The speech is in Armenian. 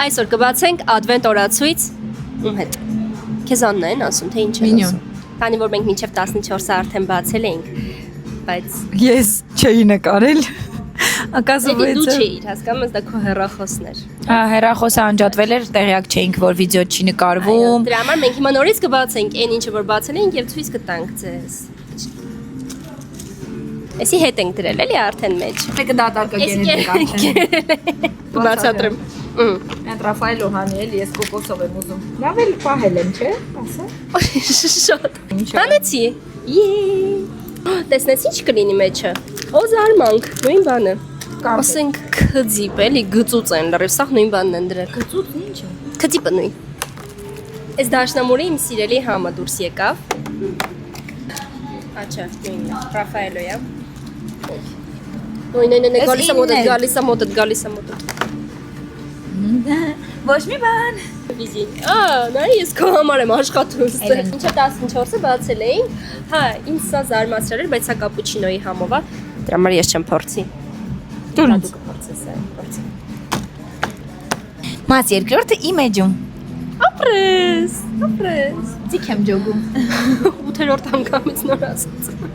Այսօր կբացենք advent օրացույց ում հետ։ Քեզ Աննա են ասում, թե ինչ են Մինյոն։ ասում։ Քանի որ մենք մինչև 14-ը արդեն բացել էինք, բայց Ես չէի նկարել։ դու Оказывается, չէիր, հասկանում ես, դա քո հեռախոսն էր։ հերախոսը անջատվել էր, տեղյակ չէինք, որ վիդեո չի նկարվում։ Դրա համար մենք հիմա նորից կբացենք այն ինչը որ բացել էինք եւ ցույց կտանք ձեզ։ Էսի հետ ենք դրել էլի արդեն մեջ։ Մեկը դատարկ Կբացատրեմ։ Այդ Ռաֆայել Օհանի էլ ես կոկոսով եմ ուզում։ Լավ էլ պահել եմ, չէ՞, ասա։ Շատ։ Ինչ է։ Բանեցի։ Տեսնես ինչ կլինի մեջը։ Օ զարմանք, նույն բանը։ Ասենք քծիպ էլի գծուց են լրիվ, սա նույն բանն են դրել։ Գծուց ինչ է։ Քծիպը նույն։ Այս դաշնամուրի իմ սիրելի համը դուրս եկավ։ Աչա, նույնն է, Ռաֆայելոյա։ Նույնն է, գալիս է մոտդ։ Ոչ մի բան։ Վիզին։ Նա ես քո համար եմ աշխատում։ Ինչը 14-ը բացել էինք։ Հա, ինձ սա զարմացրել էր, բայց սա կապուչինոյի համով է։ Դրա համար ես չեմ փորձի։ Դու կփորձես այն, փորձի։ Մաց երկրորդը իմ էջում։ Ապրես։ Ձիք եմ ջոգում։ 8-րդ անգամից նոր ասած։